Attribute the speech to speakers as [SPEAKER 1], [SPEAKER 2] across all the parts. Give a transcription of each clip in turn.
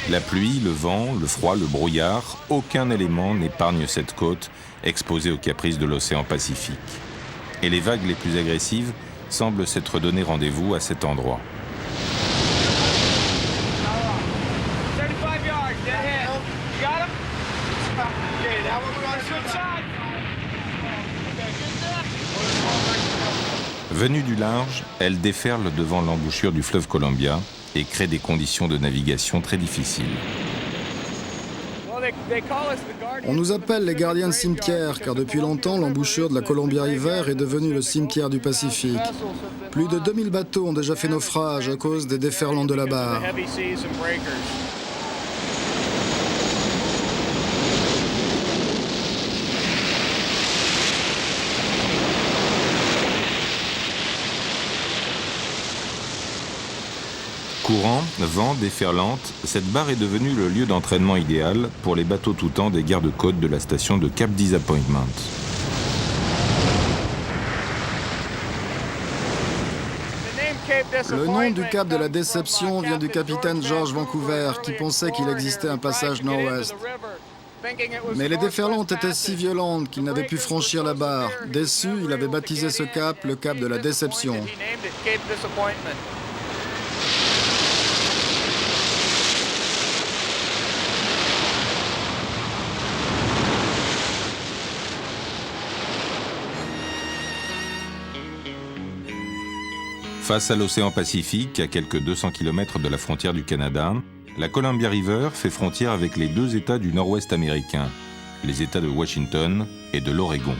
[SPEAKER 1] La pluie, le vent, le froid, le brouillard, aucun élément n'épargne cette côte exposée aux caprices de l'océan Pacifique. Et les vagues les plus agressives semblent s'être donné rendez-vous à cet endroit. Venue du large, elle déferle devant l'embouchure du fleuve Columbia et crée des conditions de navigation très difficiles.
[SPEAKER 2] On nous appelle les gardiens de cimetière, car depuis longtemps, l'embouchure de la Columbia River est devenue le cimetière du Pacifique. Plus de 2000 bateaux ont déjà fait naufrage à cause des déferlants de la barre.
[SPEAKER 1] Courant, vent, déferlante, cette barre est devenue le lieu d'entraînement idéal pour les bateaux tout temps des gardes-côtes de la station de Cap Disappointment.
[SPEAKER 2] Le nom du cap de la Déception vient du capitaine George Vancouver, qui pensait qu'il existait un passage nord-ouest. Mais les déferlantes étaient si violentes qu'il n'avait pu franchir la barre. Déçu, il avait baptisé ce cap le cap de la Déception.
[SPEAKER 1] Face à l'océan Pacifique, à quelques 200 km de la frontière du Canada, la Columbia River fait frontière avec les deux États du nord-ouest américain, les États de Washington et de l'Oregon.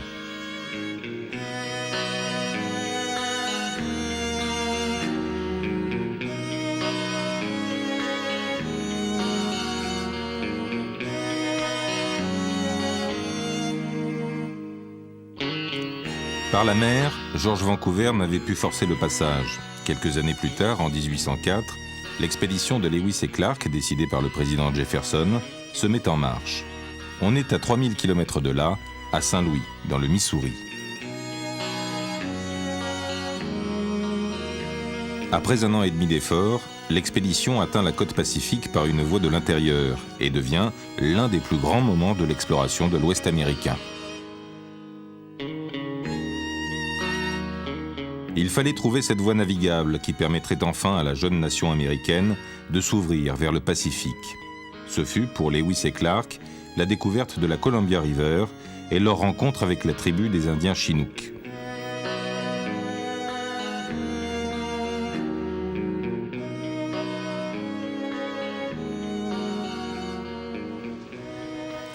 [SPEAKER 1] Par la mer, George Vancouver n'avait pu forcer le passage. Quelques années plus tard, en 1804, l'expédition de Lewis et Clark, décidée par le président Jefferson, se met en marche. On est à 3000 km de là, à Saint-Louis, dans le Missouri. Après un an et demi d'efforts, l'expédition atteint la côte Pacifique par une voie de l'intérieur et devient l'un des plus grands moments de l'exploration de l'Ouest américain. Il fallait trouver cette voie navigable qui permettrait enfin à la jeune nation américaine de s'ouvrir vers le Pacifique. Ce fut, pour Lewis et Clark, la découverte de la Columbia River et leur rencontre avec la tribu des Indiens Chinook.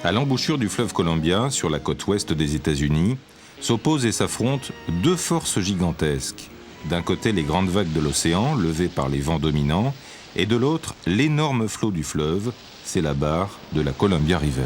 [SPEAKER 1] À l'embouchure du fleuve Columbia, sur la côte ouest des États-Unis, s'opposent et s'affrontent deux forces gigantesques. D'un côté, les grandes vagues de l'océan, levées par les vents dominants, et de l'autre, l'énorme flot du fleuve, c'est la barre de la Columbia River.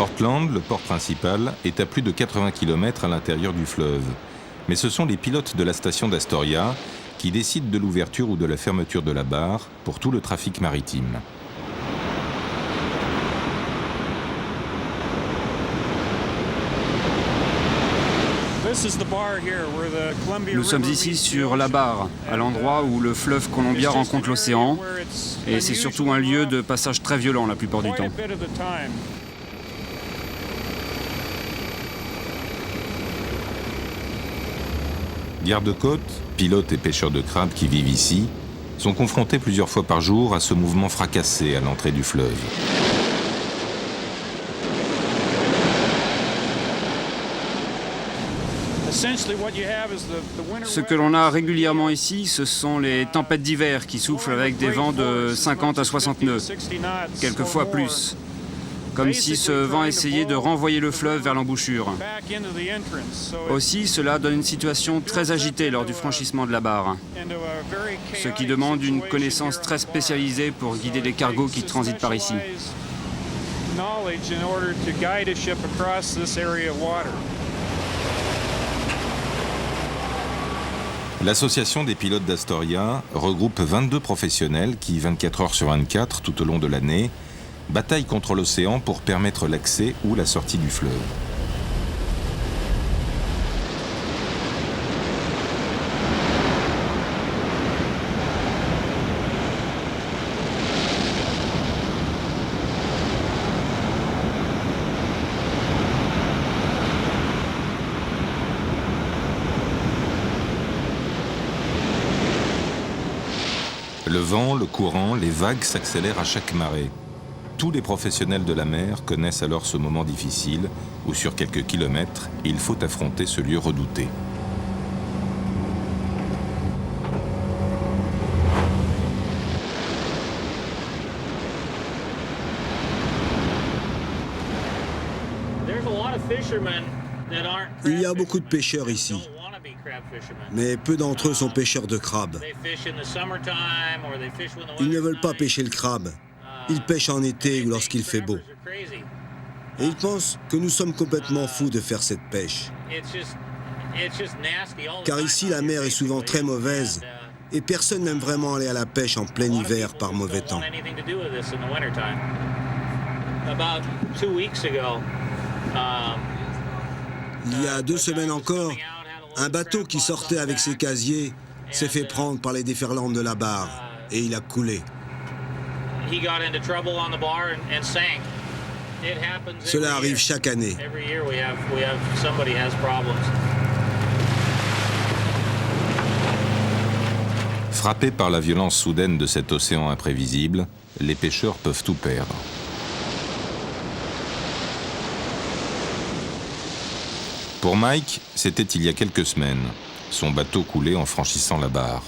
[SPEAKER 1] Portland, le port principal, est à plus de 80 km à l'intérieur du fleuve. Mais ce sont les pilotes de la station d'Astoria qui décident de l'ouverture ou de la fermeture de la barre pour tout le trafic maritime.
[SPEAKER 3] Nous sommes ici sur la barre, à l'endroit où le fleuve Columbia rencontre l'océan, et c'est surtout un lieu de passage très violent la plupart du temps.
[SPEAKER 1] Gardes-côtes, pilotes et pêcheurs de crabes qui vivent ici sont confrontés plusieurs fois par jour à ce mouvement fracassé à l'entrée du fleuve.
[SPEAKER 3] Ce que l'on a régulièrement ici, ce sont les tempêtes d'hiver qui soufflent avec des vents de 50 à 60 nœuds, quelquefois plus. Comme si ce vent essayait de renvoyer le fleuve vers l'embouchure. Aussi, cela donne une situation très agitée lors du franchissement de la barre, ce qui demande une connaissance très spécialisée pour guider les cargos qui transitent par ici.
[SPEAKER 1] L'association des pilotes d'Astoria regroupe 22 professionnels qui, 24 heures sur 24, tout au long de l'année, bataillent contre l'océan pour permettre l'accès ou la sortie du fleuve. Le vent, le courant, les vagues s'accélèrent à chaque marée. Tous les professionnels de la mer connaissent alors ce moment difficile où sur quelques kilomètres, il faut affronter ce lieu redouté.
[SPEAKER 4] Il y a beaucoup de pêcheurs ici, mais peu d'entre eux sont pêcheurs de crabes. Ils ne veulent pas pêcher le crabe. Ils pêchent en été ou lorsqu'il fait beau. Et ils pensent que nous sommes complètement fous de faire cette pêche. Car ici, la mer est souvent très mauvaise et personne n'aime vraiment aller à la pêche en plein hiver par mauvais temps. Il y a 2 semaines encore, un bateau qui sortait avec ses casiers s'est fait prendre par les déferlantes de la barre et il a coulé. Cela arrive chaque année.
[SPEAKER 1] Frappés par la violence soudaine de cet océan imprévisible, les pêcheurs peuvent tout perdre. Pour Mike, c'était il y a quelques semaines. Son bateau coulait en franchissant la barre.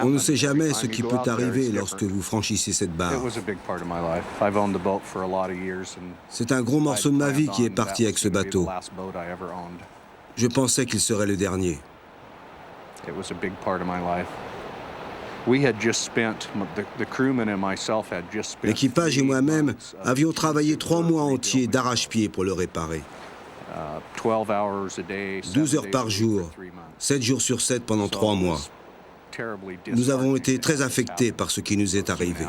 [SPEAKER 4] On ne sait jamais ce qui peut arriver lorsque vous franchissez cette barre. C'est un gros morceau de ma vie qui est parti avec ce bateau. Je pensais qu'il serait le dernier. L'équipage et moi-même avions travaillé 3 mois entiers d'arrache-pied pour le réparer. 12 heures par jour, 7 jours sur 7 pendant 3 mois. Nous avons été très affectés par ce qui nous est arrivé.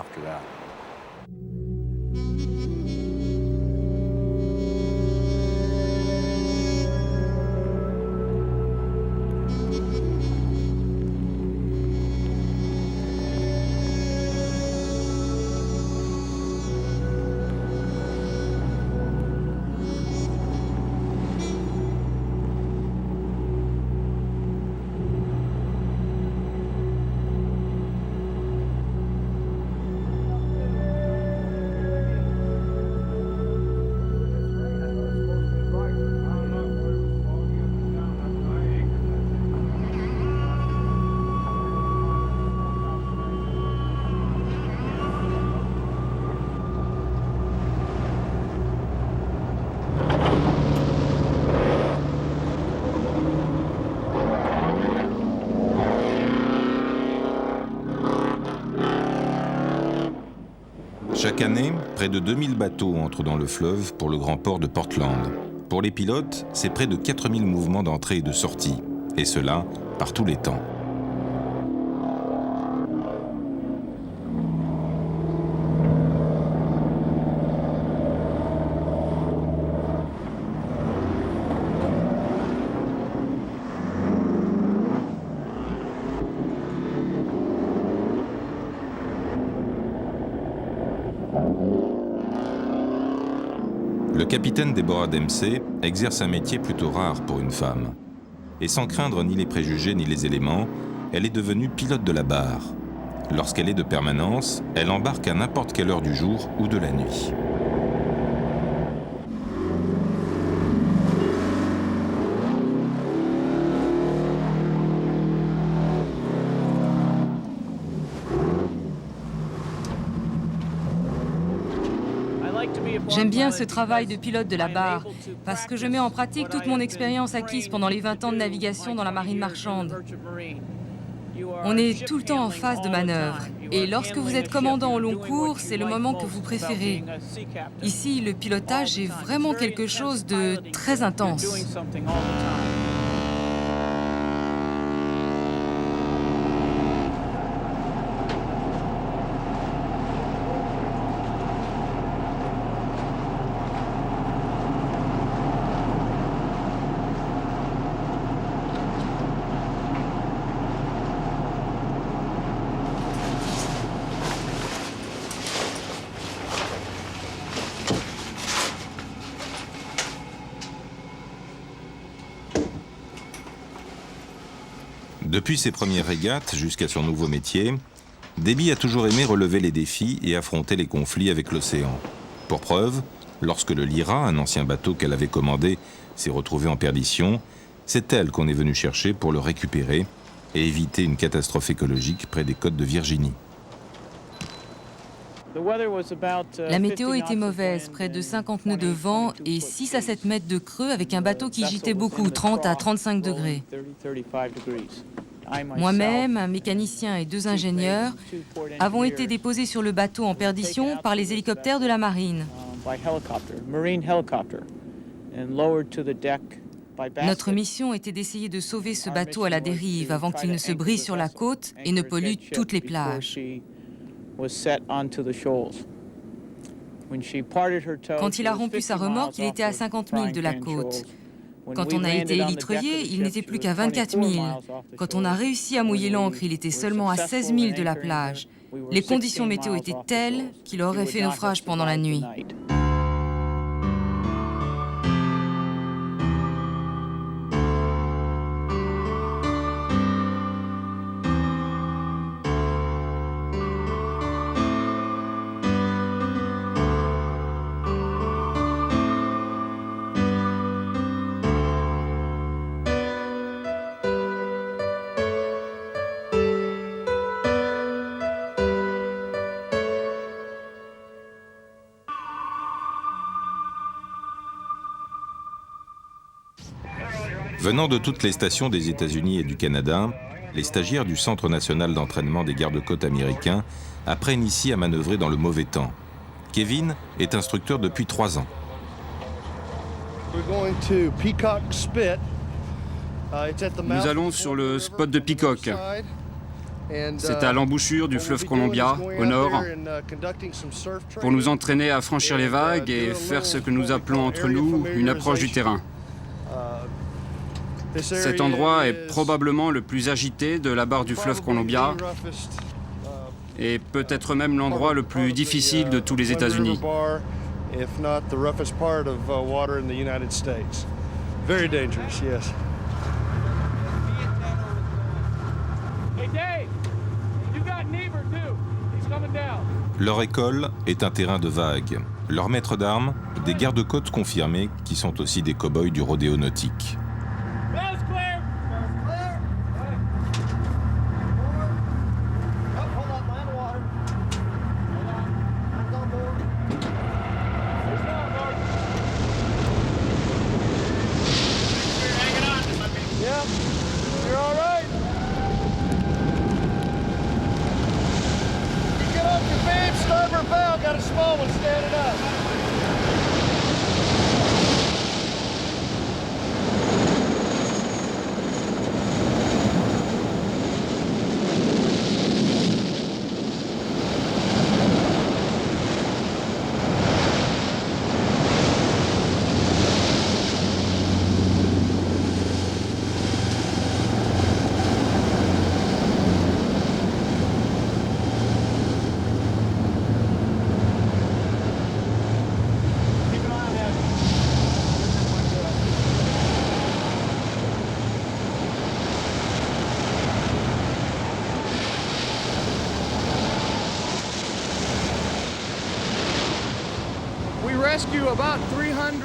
[SPEAKER 1] Chaque année, près de 2000 bateaux entrent dans le fleuve pour le grand port de Portland. Pour les pilotes, c'est près de 4000 mouvements d'entrée et de sortie, et cela par tous les temps. Le capitaine Deborah Dempsey exerce un métier plutôt rare pour une femme. Et sans craindre ni les préjugés ni les éléments, elle est devenue pilote de la barre. Lorsqu'elle est de permanence, elle embarque à n'importe quelle heure du jour ou de la nuit.
[SPEAKER 5] J'aime bien ce travail de pilote de la barre parce que je mets en pratique toute mon expérience acquise pendant les 20 ans de navigation dans la marine marchande. On est tout le temps en phase de manœuvre et lorsque vous êtes commandant au long cours, c'est le moment que vous préférez. Ici, le pilotage est vraiment quelque chose de très intense.
[SPEAKER 1] Depuis ses premières régates jusqu'à son nouveau métier, Debbie a toujours aimé relever les défis et affronter les conflits avec l'océan. Pour preuve, lorsque le Lyra, un ancien bateau qu'elle avait commandé, s'est retrouvé en perdition, c'est elle qu'on est venu chercher pour le récupérer et éviter une catastrophe écologique près des côtes de Virginie.
[SPEAKER 5] La météo était mauvaise, près de 50 nœuds de vent et 6 à 7 mètres de creux avec un bateau qui gîtait beaucoup, 30 à 35 degrés. Moi-même, un mécanicien et 2 ingénieurs avons été déposés sur le bateau en perdition par les hélicoptères de la marine. Notre mission était d'essayer de sauver ce bateau à la dérive avant qu'il ne se brise sur la côte et ne pollue toutes les plages. Quand il a rompu sa remorque, il était à 50 milles de la côte. Quand on a été élitreillé, il n'était plus qu'à 24 000. Quand on a réussi à mouiller l'ancre, il était seulement à 16 000 de la plage. Les conditions météo étaient telles qu'il aurait fait naufrage pendant la nuit.
[SPEAKER 1] Venant de toutes les stations des États-Unis et du Canada, les stagiaires du Centre national d'entraînement des gardes-côtes américains apprennent ici à manœuvrer dans le mauvais temps. Kevin est instructeur depuis 3 ans.
[SPEAKER 3] Nous allons sur le spot de Peacock. C'est à l'embouchure du fleuve Columbia, au nord, pour nous entraîner à franchir les vagues et faire ce que nous appelons entre nous une approche du terrain. Cet endroit est probablement le plus agité de la barre du fleuve Columbia et peut-être même l'endroit le plus difficile de tous les États-Unis.
[SPEAKER 1] Leur école est un terrain de vagues. Leurs maîtres d'armes, des gardes-côtes confirmés qui sont aussi des cow-boys du rodéo nautique.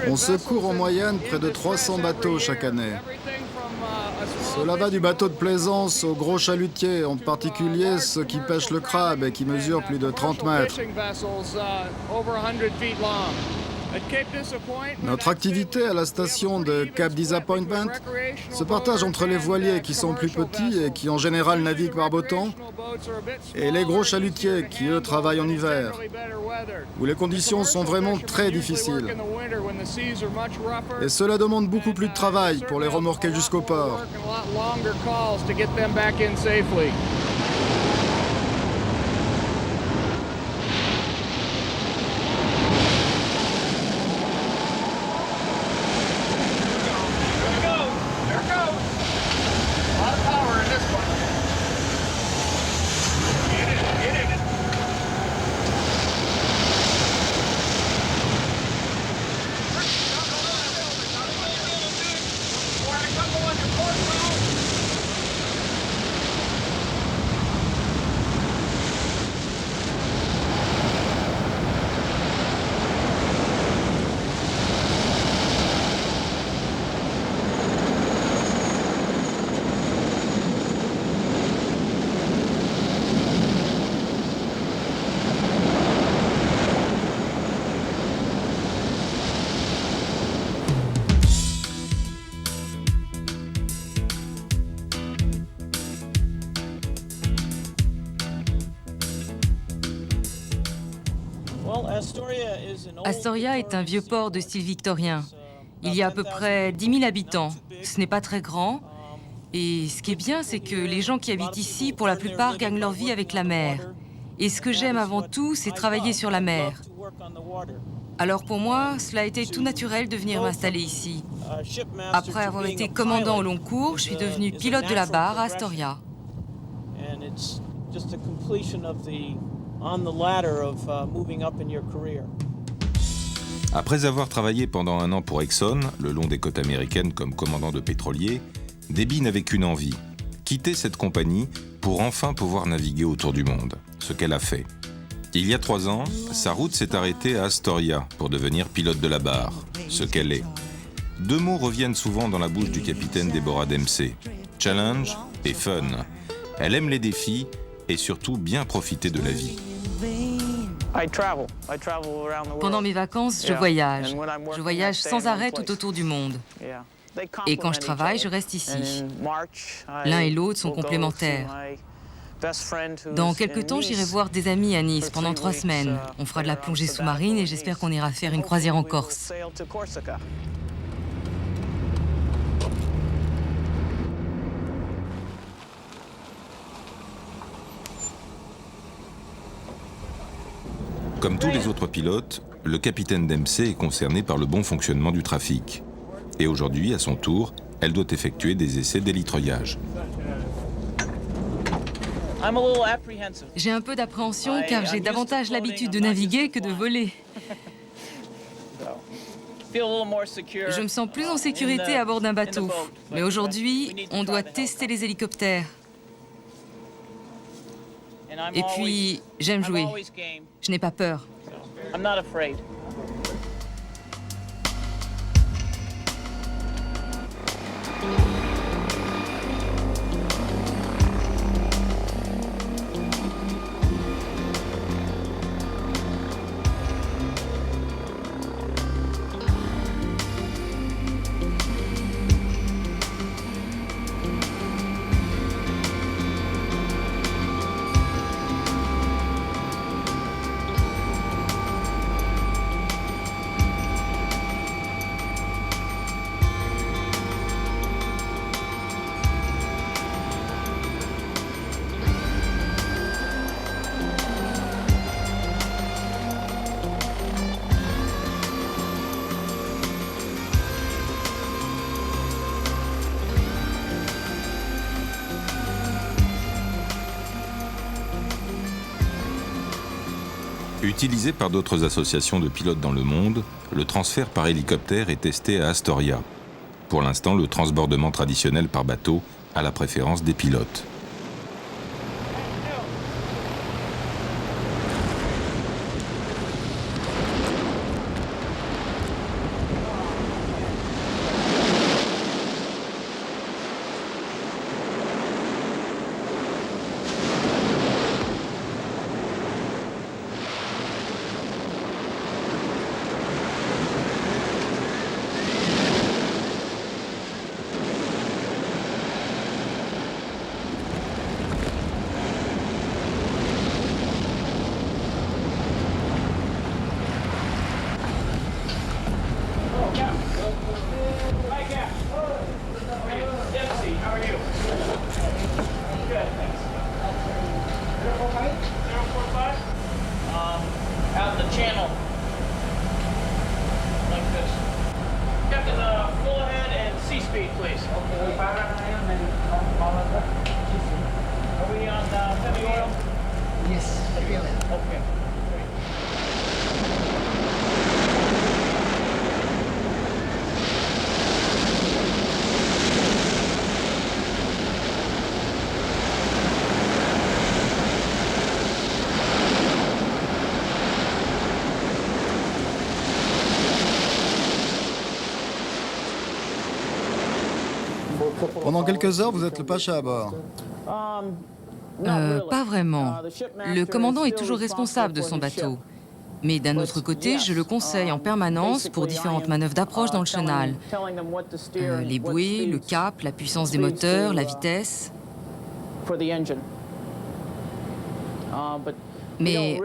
[SPEAKER 2] On secourt en moyenne près de 300 bateaux chaque année. Cela va du bateau de plaisance aux gros chalutiers, en particulier ceux qui pêchent le crabe et qui mesurent plus de 30 mètres. Notre activité à la station de Cap Disappointment se partage entre les voiliers qui sont plus petits et qui en général naviguent par beau temps, et les gros chalutiers qui, eux, travaillent en hiver, où les conditions sont vraiment très difficiles. Et cela demande beaucoup plus de travail pour les remorquer jusqu'au port.
[SPEAKER 5] Astoria est un vieux port de style victorien. Il y a à peu près 10 000 habitants. Ce n'est pas très grand. Et ce qui est bien, c'est que les gens qui habitent ici, pour la plupart, gagnent leur vie avec la mer. Et ce que j'aime avant tout, c'est travailler sur la mer. Alors pour moi, cela a été tout naturel de venir m'installer ici. Après avoir été commandant au long cours, je suis devenu pilote de la barre à Astoria.
[SPEAKER 1] Après avoir travaillé pendant 1 an pour Exxon, le long des côtes américaines comme commandant de pétrolier, Debbie n'avait qu'une envie, quitter cette compagnie pour enfin pouvoir naviguer autour du monde, ce qu'elle a fait. Il y a 3 ans, sa route s'est arrêtée à Astoria pour devenir pilote de la barre, ce qu'elle est. 2 mots reviennent souvent dans la bouche du capitaine Deborah Dempsey, challenge et fun. Elle aime les défis et surtout bien profiter de la vie.
[SPEAKER 5] Pendant mes vacances, je voyage. Je voyage sans arrêt tout autour du monde. Et quand je travaille, je reste ici. L'un et l'autre sont complémentaires. Dans quelques temps, j'irai voir des amis à Nice pendant 3 semaines. On fera de la plongée sous-marine et j'espère qu'on ira faire une croisière en Corse.
[SPEAKER 1] Comme tous les autres pilotes, le capitaine Dempsey est concerné par le bon fonctionnement du trafic. Et aujourd'hui, à son tour, elle doit effectuer des essais d'élitreuillage.
[SPEAKER 5] J'ai un peu d'appréhension car j'ai davantage l'habitude de naviguer que de voler. Je me sens plus en sécurité à bord d'un bateau. Mais aujourd'hui, on doit tester les hélicoptères. Et puis, j'aime jouer. Je n'ai pas peur.
[SPEAKER 1] Utilisé par d'autres associations de pilotes dans le monde, le transfert par hélicoptère est testé à Astoria. Pour l'instant, le transbordement traditionnel par bateau a la préférence des pilotes.
[SPEAKER 2] Pendant quelques heures, vous êtes le pacha à bord.
[SPEAKER 5] Pas vraiment. Le commandant est toujours responsable de son bateau. Mais d'un autre côté, je le conseille en permanence pour différentes manœuvres d'approche dans le chenal. Les bouées, le cap, la puissance des moteurs, la vitesse. Mais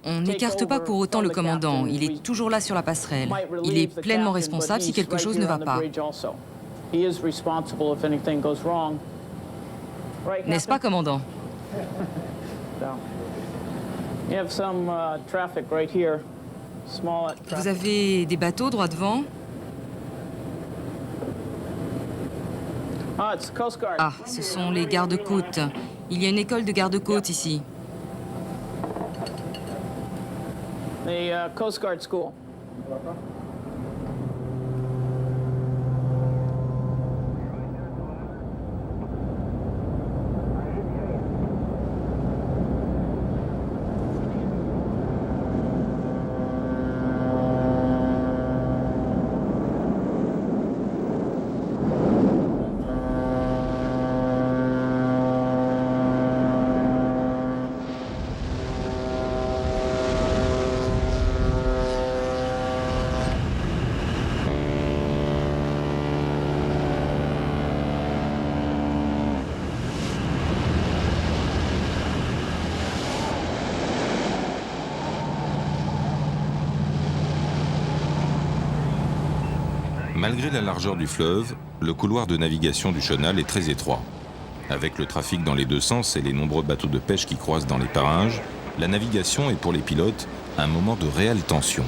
[SPEAKER 5] on n'écarte pas pour autant le commandant. Il est toujours là sur la passerelle. Il est pleinement responsable si quelque chose ne va pas. N'est-ce pas, commandant? Vous avez des bateaux droit devant? Ah, ce sont les gardes-côtes. Il y a une école de garde-côtes ici.
[SPEAKER 6] The Coast Guard School.
[SPEAKER 1] Malgré la largeur du fleuve, le couloir de navigation du chenal est très étroit. Avec le trafic dans les deux sens et les nombreux bateaux de pêche qui croisent dans les parages, la navigation est pour les pilotes un moment de réelle tension.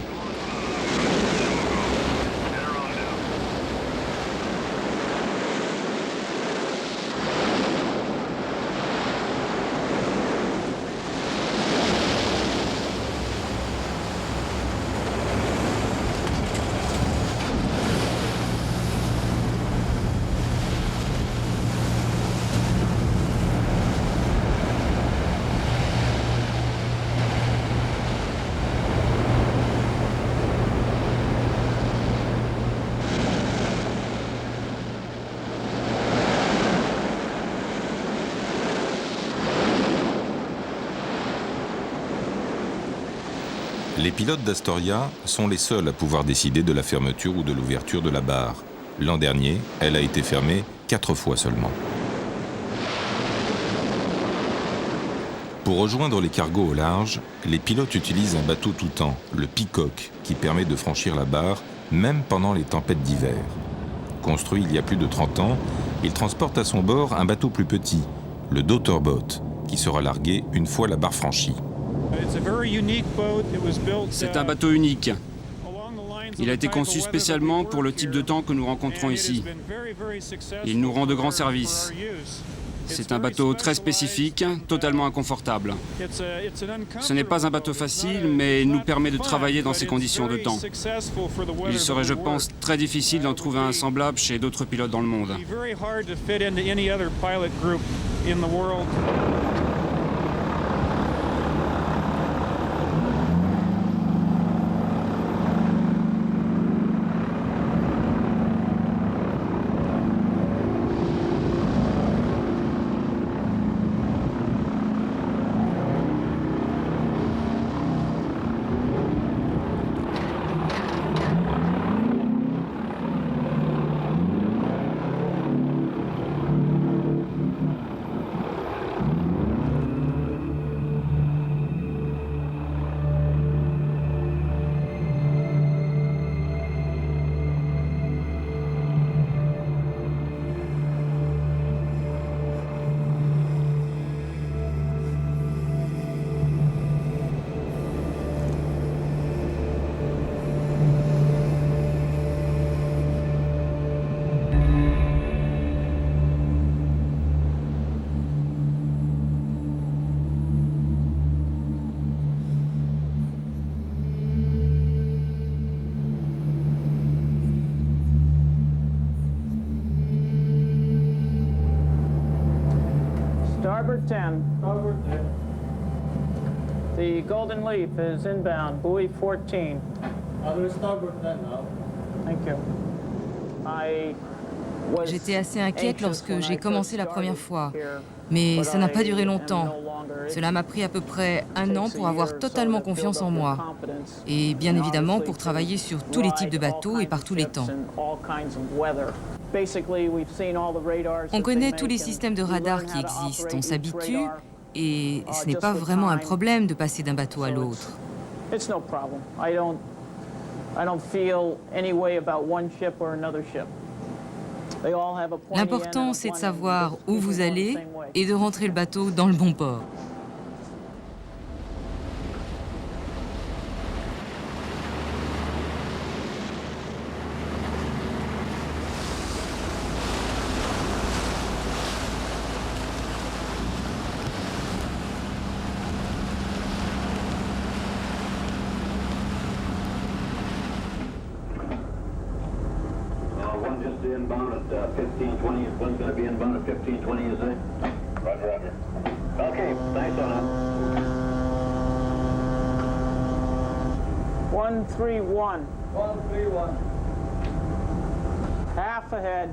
[SPEAKER 1] Les pilotes d'Astoria sont les seuls à pouvoir décider de la fermeture ou de l'ouverture de la barre. L'an dernier, elle a été fermée 4 fois seulement. Pour rejoindre les cargos au large, les pilotes utilisent un bateau tout-temps, le Peacock, qui permet de franchir la barre même pendant les tempêtes d'hiver. Construit il y a plus de 30 ans, il transporte à son bord un bateau plus petit, le Dotterboat, qui sera largué une fois la barre franchie.
[SPEAKER 3] C'est un bateau unique. Il a été conçu spécialement pour le type de temps que nous rencontrons ici. Il nous rend de grands services. C'est un bateau très spécifique, totalement inconfortable. Ce n'est pas un bateau facile, mais il nous permet de travailler dans ces conditions de temps. Il serait, je pense, très difficile d'en trouver un semblable chez d'autres pilotes dans le monde.
[SPEAKER 6] Starboard 10. Starboard 10. The Golden Leaf is inbound, buoy 14. Starboard 10 now. Thank you.
[SPEAKER 5] J'étais assez inquiète lorsque j'ai commencé la première fois, mais ça n'a pas duré longtemps. Cela m'a pris à peu près 1 an pour avoir totalement confiance en moi. Et bien évidemment pour travailler sur tous les types de bateaux et par tous les temps. On connaît tous les systèmes de radar qui existent, on s'habitue Et ce n'est pas vraiment un problème de passer d'un bateau à l'autre.
[SPEAKER 6] It's no problem. I don't feel any way about one ship or another ship. They all have a pointy end
[SPEAKER 5] L'important,
[SPEAKER 6] and a
[SPEAKER 5] c'est de
[SPEAKER 6] one end.
[SPEAKER 5] savoir où
[SPEAKER 6] Keep
[SPEAKER 5] vous
[SPEAKER 6] them going
[SPEAKER 5] allez
[SPEAKER 6] the same way.
[SPEAKER 5] et de rentrer le bateau dans le bon port.
[SPEAKER 7] One just inbound at 1520. One's going to be inbound at 1520, you say? Roger, roger. Okay, thanks on that.
[SPEAKER 6] 131. 131. Half ahead.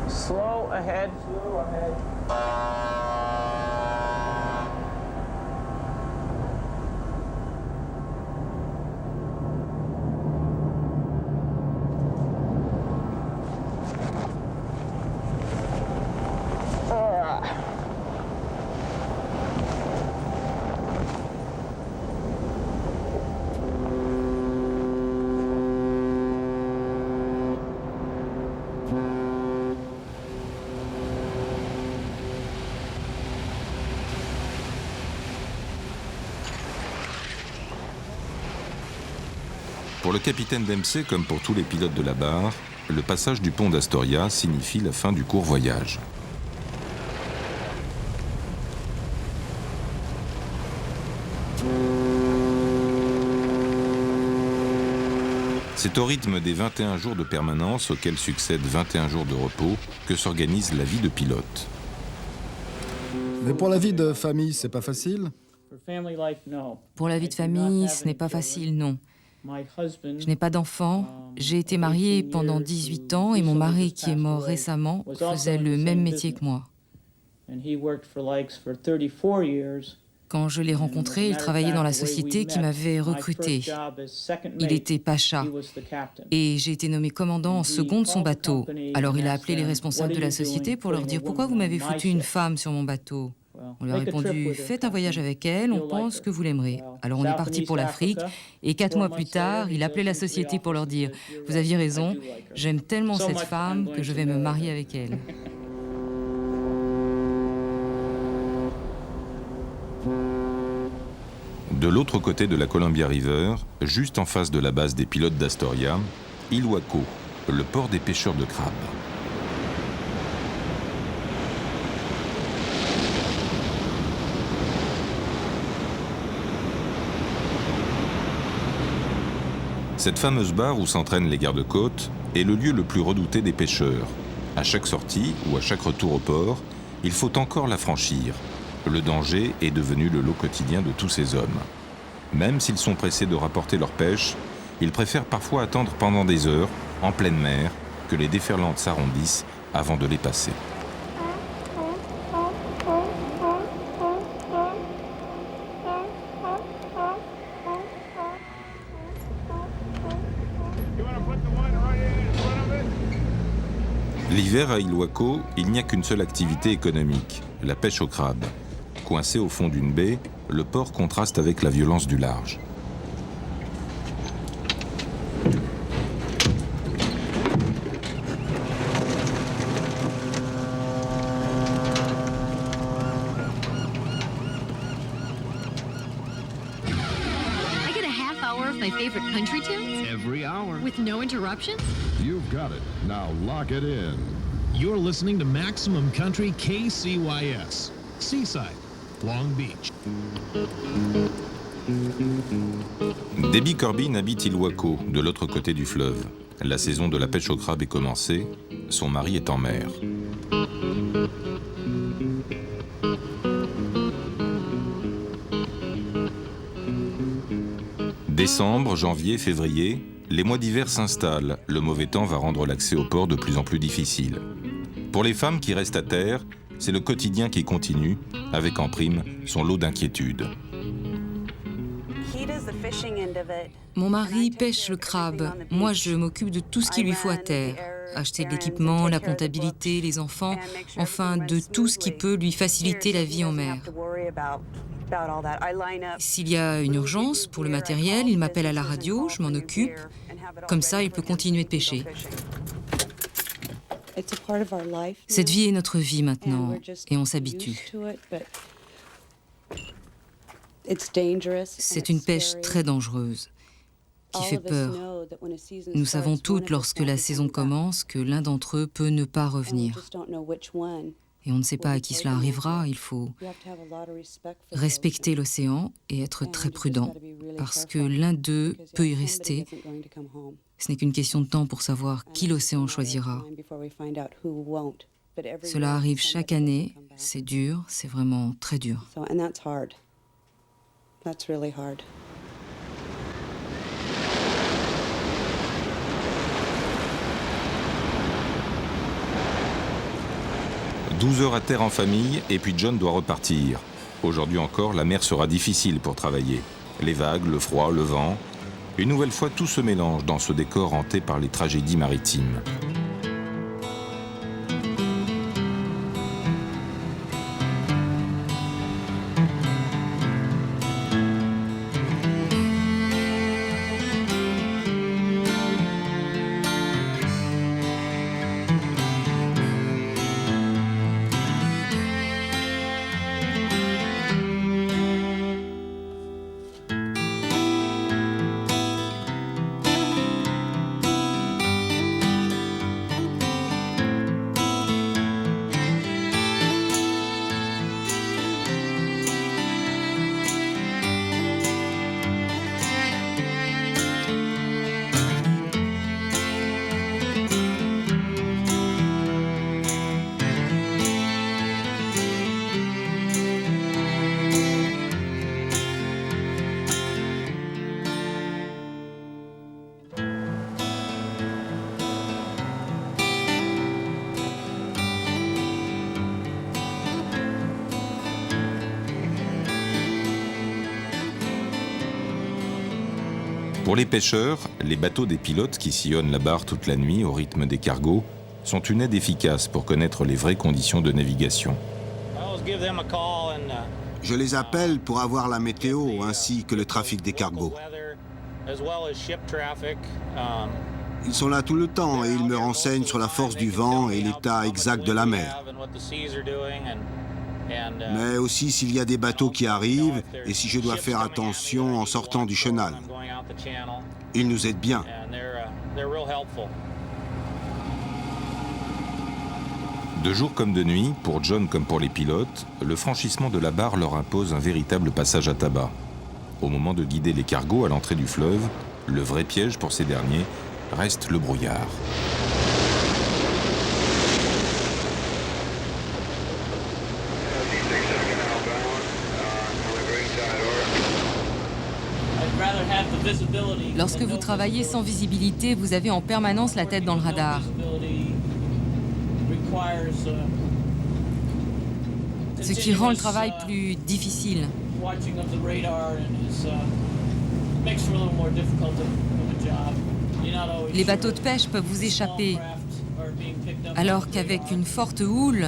[SPEAKER 6] Slow ahead. Slow ahead.
[SPEAKER 1] Pour le capitaine Dempsey, comme pour tous les pilotes de la barre, le passage du pont d'Astoria signifie la fin du court voyage. C'est au rythme des 21 jours de permanence auxquels succèdent 21 jours de repos que s'organise la vie de pilote.
[SPEAKER 2] Mais pour la vie de famille, c'est pas facile.
[SPEAKER 6] For family life, no.
[SPEAKER 5] Pour la vie de famille, ce n'est pas facile, non.
[SPEAKER 6] My husband,
[SPEAKER 5] Je n'ai pas d'enfants. J'ai été mariée pendant 18 ans et mon mari, qui est mort récemment, faisait le même métier que moi.
[SPEAKER 6] and he worked for Likes for 34 years.
[SPEAKER 5] Quand je l'ai rencontré, il travaillait dans la société qui m'avait recruté. Il était pacha et j'ai été nommé commandant en second de son bateau. Alors il a appelé les responsables de la société pour leur dire « Pourquoi vous m'avez foutu une femme sur mon bateau ?» On lui a répondu « Faites un voyage avec elle, on pense que vous l'aimerez. » Alors on est parti pour l'Afrique et 4 mois plus tard, il appelait la société pour leur dire « Vous aviez raison, j'aime tellement cette femme que je vais me marier avec elle. »
[SPEAKER 1] De l'autre côté de la Columbia River, juste en face de la base des pilotes d'Astoria, Ilwaco, le port des pêcheurs de crabes. Cette fameuse barre où s'entraînent les gardes-côtes est le lieu le plus redouté des pêcheurs. À chaque sortie ou à chaque retour au port, il faut encore la franchir. Le danger est devenu le lot quotidien de tous ces hommes. Même s'ils sont pressés de rapporter leur pêche, ils préfèrent parfois attendre pendant des heures, en pleine mer, que les déferlantes s'arrondissent avant de les passer. L'hiver à Ilwaco, il n'y a qu'une seule activité économique, la pêche au crabe. Coincé au fond d'une baie, le port contraste avec la violence du large.
[SPEAKER 8] I get a half hour of my favorite country tunes
[SPEAKER 9] Every hour.
[SPEAKER 8] with no interruptions.
[SPEAKER 9] You've got it. Now lock it in. You're listening to Maximum Country KCYS. Seaside, Long Beach.
[SPEAKER 1] Debbie Corbin habite Ilwaco, de l'autre côté du fleuve. La saison de la pêche au crabe est commencée, son mari est en mer. Décembre, janvier, février, les mois d'hiver s'installent. Le mauvais temps va rendre l'accès au port de plus en plus difficile. Pour les femmes qui restent à terre, c'est le quotidien qui continue, avec en prime son lot d'inquiétudes.
[SPEAKER 5] Mon mari pêche le crabe. Moi, je m'occupe de tout ce qu'il lui faut à terre. acheter de l'équipement, la comptabilité, les enfants, enfin de tout ce qui peut lui faciliter la vie en mer. S'il y a une urgence pour le matériel, il m'appelle à la radio, je m'en occupe. Comme ça, il peut continuer de pêcher. Cette vie est notre vie maintenant, et on s'habitue. C'est une pêche très dangereuse, qui fait peur. Nous savons toutes, lorsque la saison commence, que l'un d'entre eux peut ne pas revenir. Et on ne sait pas à qui cela arrivera. Il faut respecter l'océan et être très prudent, parce que l'un d'eux peut y rester. Ce n'est qu'une question de temps pour savoir qui l'océan choisira. Cela arrive chaque année, c'est dur, c'est vraiment très dur.
[SPEAKER 10] That's really hard.
[SPEAKER 1] « 12 heures à terre en famille, et puis John doit repartir. Aujourd'hui encore, la mer sera difficile pour travailler. Les vagues, le froid, le vent. Une nouvelle fois, tout se mélange dans ce décor hanté par les tragédies maritimes. Pour les pêcheurs, les bateaux des pilotes qui sillonnent la barre toute la nuit au rythme des cargos sont une aide efficace pour connaître les vraies conditions de navigation.
[SPEAKER 4] Je les appelle pour avoir la météo ainsi que le trafic des cargos. Ils sont là tout le temps et ils me renseignent sur la force du vent et l'état exact de la mer. Mais aussi s'il y a des bateaux qui arrivent et si je dois faire attention en sortant du chenal. Ils nous aident bien.
[SPEAKER 1] De jour comme de nuit, pour John comme pour les pilotes, le franchissement de la barre leur impose un véritable passage à tabac. Au moment de guider les cargos à l'entrée du fleuve, le vrai piège pour ces derniers reste le brouillard.
[SPEAKER 5] Lorsque vous travaillez sans visibilité, vous avez en permanence la tête dans le radar. Ce qui rend le travail plus difficile. Les bateaux de pêche peuvent vous échapper, alors qu'avec une forte houle,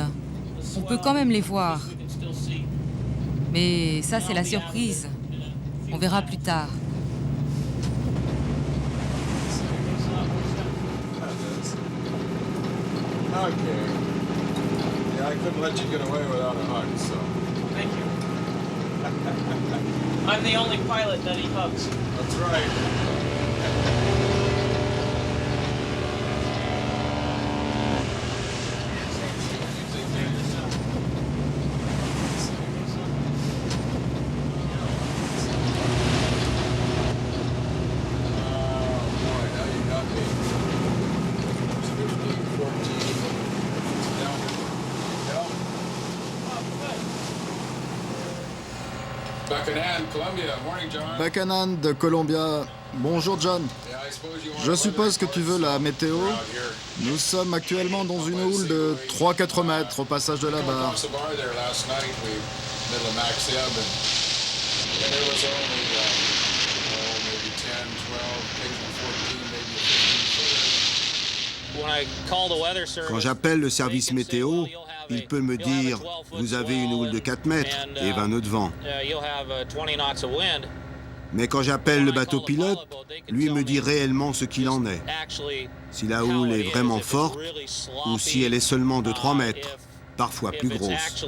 [SPEAKER 5] on peut quand même les voir. Mais ça, c'est la surprise. On verra plus tard.
[SPEAKER 11] Okay. Yeah, I couldn't let you get away without a hug, so.
[SPEAKER 6] Thank you. I'm the only pilot that he hugs.
[SPEAKER 11] That's right.
[SPEAKER 2] Buchanan de Columbia. Bonjour John. Je suppose que tu veux la météo. Nous sommes actuellement dans une houle de 3-4 mètres au passage de la barre.
[SPEAKER 4] Quand j'appelle le service météo, il peut me dire « Vous avez une houle de 4 mètres et 20 nœuds de vent ». Mais quand j'appelle le bateau pilote, lui me dit réellement ce qu'il en est. Si la houle est vraiment forte ou si elle est seulement de 3 mètres, parfois plus grosse.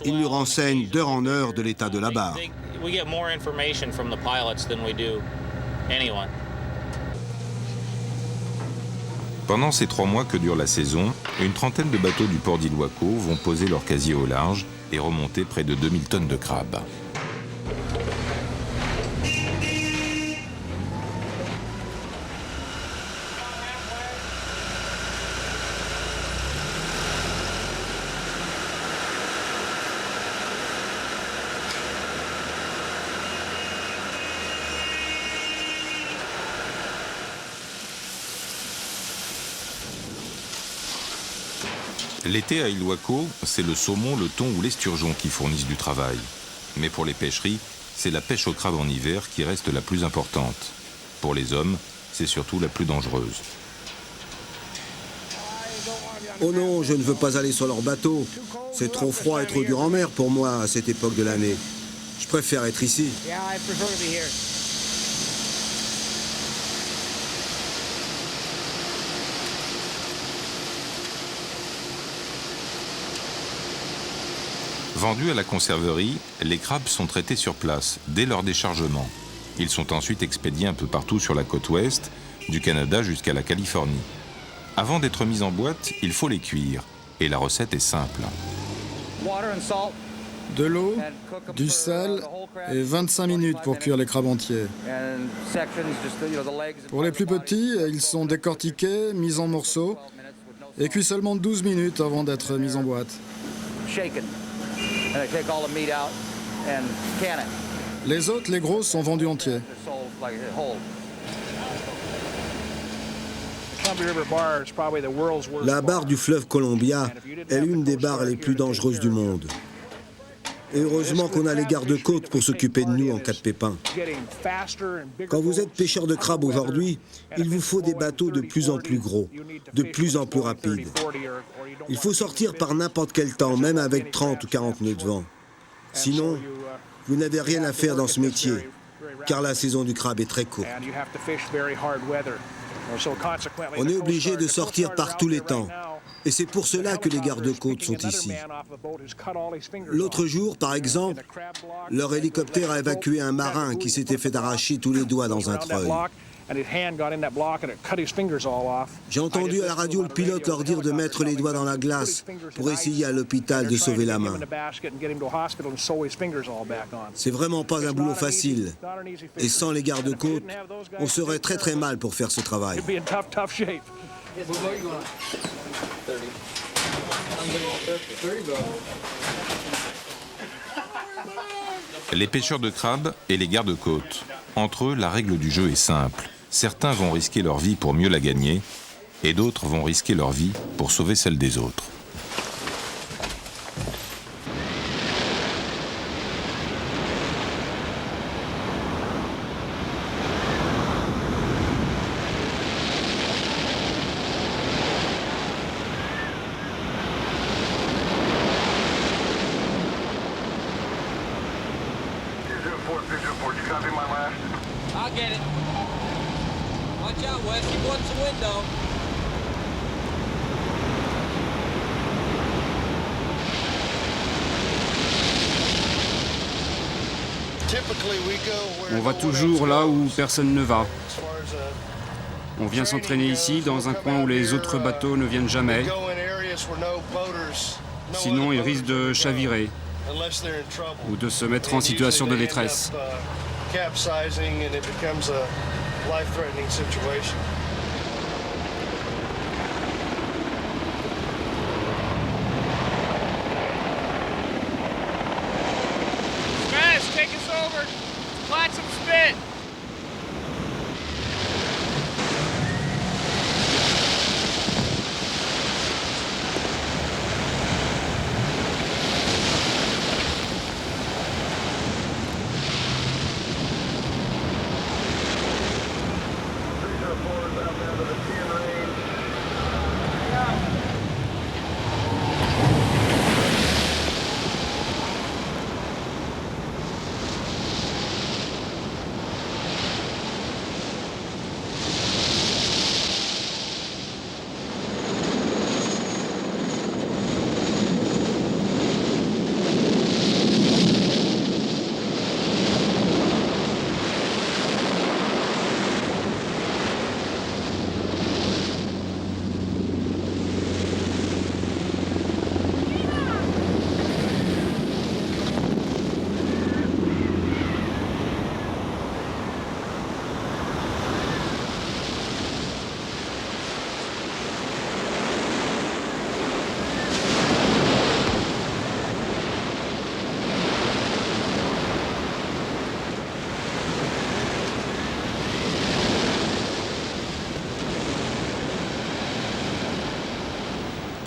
[SPEAKER 4] Il nous renseigne d'heure en heure de l'état de la barre.
[SPEAKER 1] Pendant ces 3 mois que dure la saison, une trentaine de bateaux du port d'Ilwaco vont poser leur casier au large et remonter près de 2000 tonnes de crabes. L'été à Ilwaco, c'est le saumon, le thon ou l'esturgeon qui fournissent du travail. Mais pour les pêcheries, c'est la pêche au crabe en hiver qui reste la plus importante. Pour les hommes, c'est surtout la plus dangereuse.
[SPEAKER 4] Oh non, je ne veux pas aller sur leur bateau. C'est trop froid et trop dur en mer pour moi à cette époque de l'année. Je préfère être ici.
[SPEAKER 1] Vendus à la conserverie, les crabes sont traités sur place, dès leur déchargement. Ils sont ensuite expédiés un peu partout sur la côte ouest, du Canada jusqu'à la Californie. Avant d'être mis en boîte, il faut les cuire. Et la recette est simple.
[SPEAKER 2] De l'eau, du sel et 25 minutes pour cuire les crabes entiers. Pour les plus petits, ils sont décortiqués, mis en morceaux et cuits seulement 12 minutes avant d'être mis en boîte. Les autres, les grosses, sont vendus entiers.
[SPEAKER 4] La barre du fleuve Columbia est l'une des barres les plus dangereuses du monde. Et heureusement qu'on a les gardes-côtes pour s'occuper de nous en cas de pépin. Quand vous êtes pêcheur de crabes aujourd'hui, il vous faut des bateaux de plus en plus gros, de plus en plus rapides. Il faut sortir par n'importe quel temps, même avec 30 ou 40 nœuds de vent. Sinon, vous n'avez rien à faire dans ce métier, car la saison du crabe est très courte. On est obligé de sortir par tous les temps. Et c'est pour cela que les gardes-côtes sont ici. L'autre jour, par exemple, leur hélicoptère a évacué un marin qui s'était fait arracher tous les doigts dans un treuil. J'ai entendu à la radio le pilote leur dire de mettre les doigts dans la glace pour essayer à l'hôpital de sauver la main. C'est vraiment pas un boulot facile. Et sans les gardes-côtes, on serait très très mal pour faire ce travail.
[SPEAKER 1] Les pêcheurs de crabes et les gardes-côtes. Entre eux, la règle du jeu est simple. Certains vont risquer leur vie pour mieux la gagner, et d'autres vont risquer leur vie pour sauver celle des autres.
[SPEAKER 10] I'll get it. Watch out, Wes. Keep watching the window.
[SPEAKER 3] On va toujours là où personne ne va. On vient s'entraîner ici, dans un coin où les autres bateaux ne viennent jamais. Sinon, ils risquent de chavirer ou de se mettre en situation de détresse.
[SPEAKER 10] Smash, take us over. Plant some spit.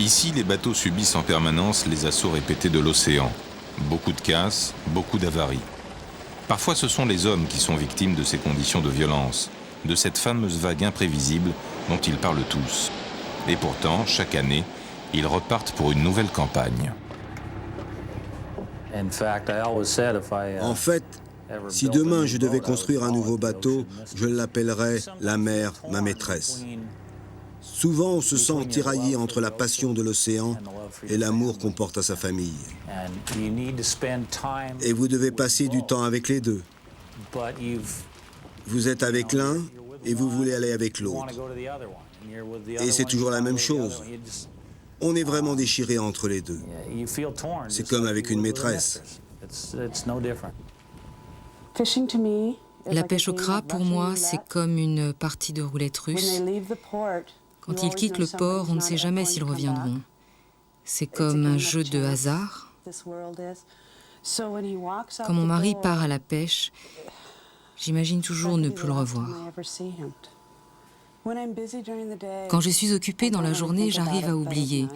[SPEAKER 1] Ici, les bateaux subissent en permanence les assauts répétés de l'océan. Beaucoup de casses, beaucoup d'avaries. Parfois, ce sont les hommes qui sont victimes de ces conditions de violence, de cette fameuse vague imprévisible dont ils parlent tous. Et pourtant, chaque année, ils repartent pour une nouvelle campagne.
[SPEAKER 4] En fait, si demain je devais construire un nouveau bateau, je l'appellerais la mer, ma maîtresse. Souvent, on se sent tiraillé entre la passion de l'océan et l'amour qu'on porte à sa famille. Et vous devez passer du temps avec les deux. Vous êtes avec l'un et vous voulez aller avec l'autre. Et c'est toujours la même chose. On est vraiment déchiré entre les deux. C'est comme avec une maîtresse.
[SPEAKER 5] La pêche au crabe, pour moi, c'est comme une partie de roulette russe. Quand ils quittent le port, on ne sait jamais s'ils reviendront. C'est comme un jeu de hasard. Quand mon mari part à la pêche, j'imagine toujours ne plus le revoir. Quand je suis occupée dans la journée, j'arrive à oublier.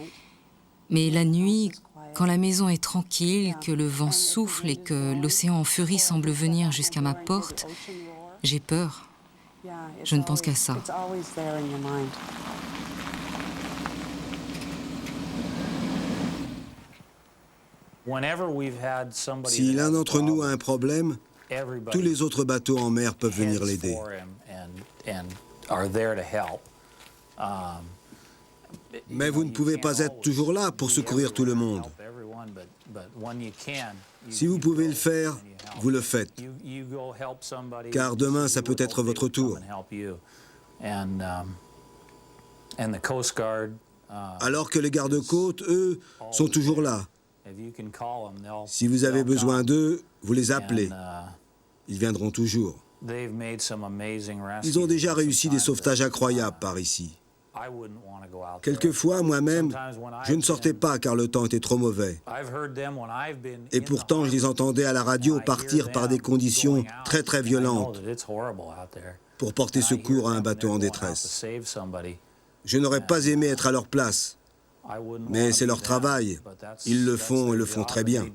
[SPEAKER 5] Mais la nuit, quand la maison est tranquille, que le vent souffle et que l'océan en furie semble venir jusqu'à ma porte, j'ai peur. Je ne pense qu'à ça.
[SPEAKER 4] Si l'un d'entre nous a un problème, tous les autres bateaux en mer peuvent venir l'aider. Mais vous ne pouvez pas être toujours là pour secourir tout le monde. Si vous pouvez le faire, vous le faites. Car demain, ça peut être votre tour. Alors que les gardes-côtes, eux, sont toujours là. Si vous avez besoin d'eux, vous les appelez. Ils viendront toujours. Ils ont déjà réussi des sauvetages incroyables par ici. Quelquefois, moi-même, je ne sortais pas car le temps était trop mauvais. Et pourtant, je les entendais à la radio partir par des conditions très très violentes pour porter secours à un bateau en détresse. Je n'aurais pas aimé être à leur place, mais c'est leur travail. Ils le font et le font très bien.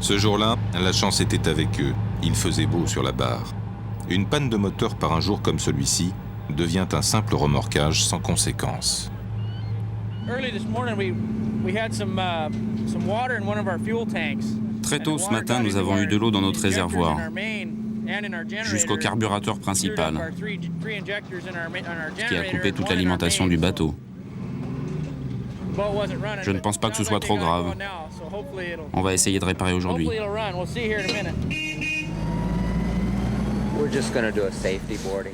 [SPEAKER 1] Ce jour-là, la chance était avec eux. Il faisait beau sur la barre. Une panne de moteur par un jour comme celui-ci devient un simple remorquage sans conséquence.
[SPEAKER 3] Très tôt ce matin, nous avons eu de l'eau dans notre réservoir, jusqu'au carburateur principal, ce qui a coupé toute l'alimentation du bateau. Je ne pense pas que ce soit trop grave. On va essayer de réparer aujourd'hui.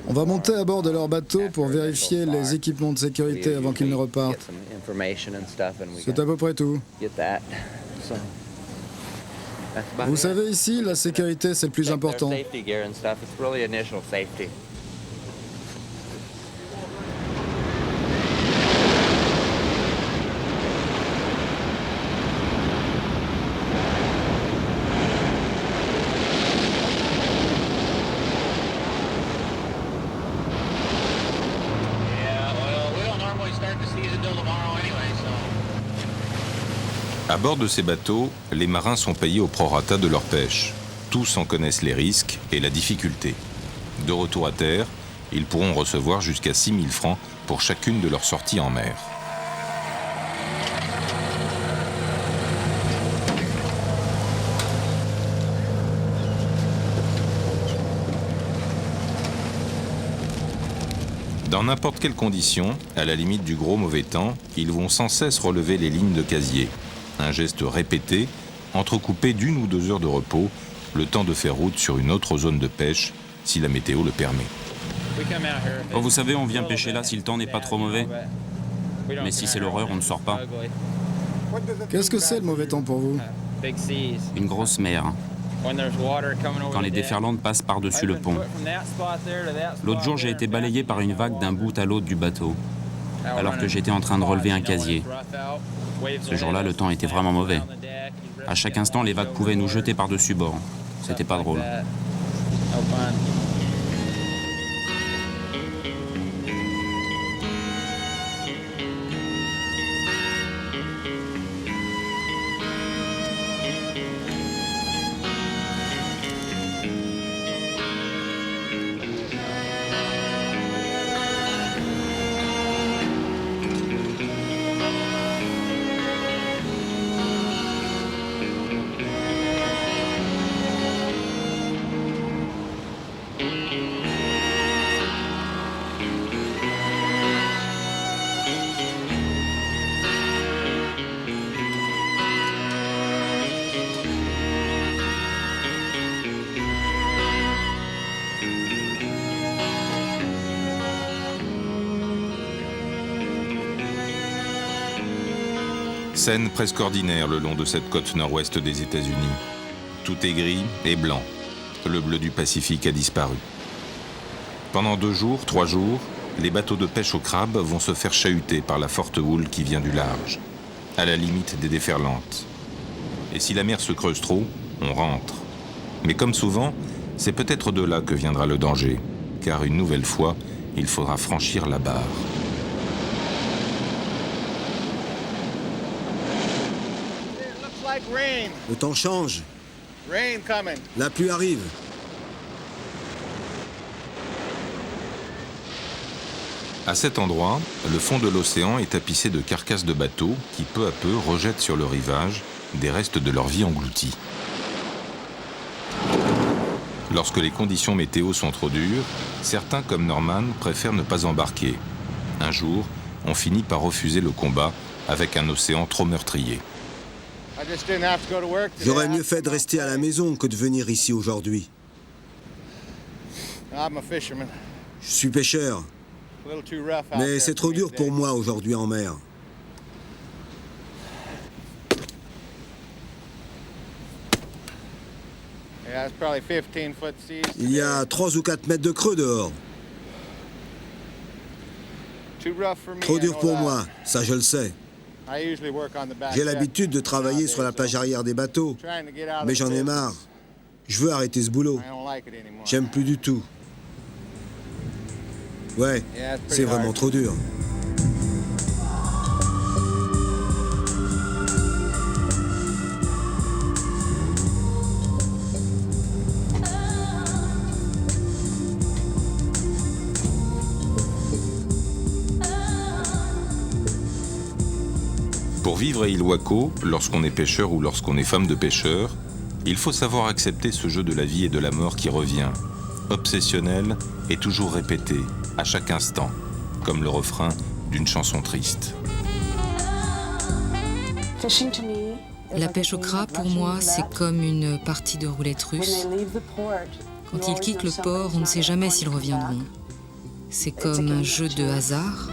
[SPEAKER 2] On va monter à bord de leur bateau pour vérifier les équipements de sécurité avant qu'ils ne repartent. C'est à peu près tout. Vous savez, ici, la sécurité, c'est le plus important.
[SPEAKER 1] À bord de ces bateaux, les marins sont payés au prorata de leur pêche. Tous en connaissent les risques et la difficulté. De retour à terre, ils pourront recevoir jusqu'à 6 000 francs pour chacune de leurs sorties en mer. Dans n'importe quelle condition, à la limite du gros mauvais temps, ils vont sans cesse relever les lignes de casier. Un geste répété, entrecoupé d'1 ou 2 heures de repos, le temps de faire route sur une autre zone de pêche, si la météo le permet.
[SPEAKER 3] Oh, vous savez, on vient pêcher là si le temps n'est pas trop mauvais. Mais si c'est l'horreur, on ne sort pas.
[SPEAKER 2] Qu'est-ce que c'est le mauvais temps pour vous?
[SPEAKER 3] Une grosse mer. quand les déferlantes passent par-dessus le pont. L'autre jour, j'ai été balayé par une vague d'un bout à l'autre du bateau, alors que j'étais en train de relever un casier. Ce jour-là, le temps était vraiment mauvais. À chaque instant, les vagues pouvaient nous jeter par-dessus bord. C'était pas drôle.
[SPEAKER 1] Scène presque ordinaire le long de cette côte nord-ouest des États-Unis. Tout est gris et blanc. Le bleu du Pacifique a disparu. Pendant 2 jours, 3 jours, les bateaux de pêche au crabe vont se faire chahuter par la forte houle qui vient du large, à la limite des déferlantes. Et si la mer se creuse trop, on rentre. Mais comme souvent, c'est peut-être de là que viendra le danger, car une nouvelle fois, il faudra franchir la barre.
[SPEAKER 4] Le temps change. La pluie arrive.
[SPEAKER 1] À cet endroit, le fond de l'océan est tapissé de carcasses de bateaux qui, peu à peu, rejettent sur le rivage des restes de leur vie engloutie. Lorsque les conditions météo sont trop dures, certains, comme Norman, préfèrent ne pas embarquer. Un jour, on finit par refuser le combat avec un océan trop meurtrier.
[SPEAKER 4] J'aurais mieux fait de rester à la maison que de venir ici aujourd'hui. Je suis pêcheur, mais c'est trop dur pour moi aujourd'hui en mer. Il y a 3 ou 4 mètres de creux dehors. Trop dur pour moi, ça je le sais. J'ai l'habitude de travailler sur la plage arrière des bateaux, mais j'en ai marre. Je veux arrêter ce boulot. J'aime plus du tout. Ouais, c'est vraiment trop dur.
[SPEAKER 1] Pour vivre à Ilwaco, lorsqu'on est pêcheur ou lorsqu'on est femme de pêcheur, il faut savoir accepter ce jeu de la vie et de la mort qui revient, obsessionnel et toujours répété, à chaque instant, comme le refrain d'une chanson triste.
[SPEAKER 5] La pêche au crabe, pour moi, c'est comme une partie de roulette russe. Quand ils quittent le port, on ne sait jamais s'ils reviendront. C'est comme un jeu de hasard.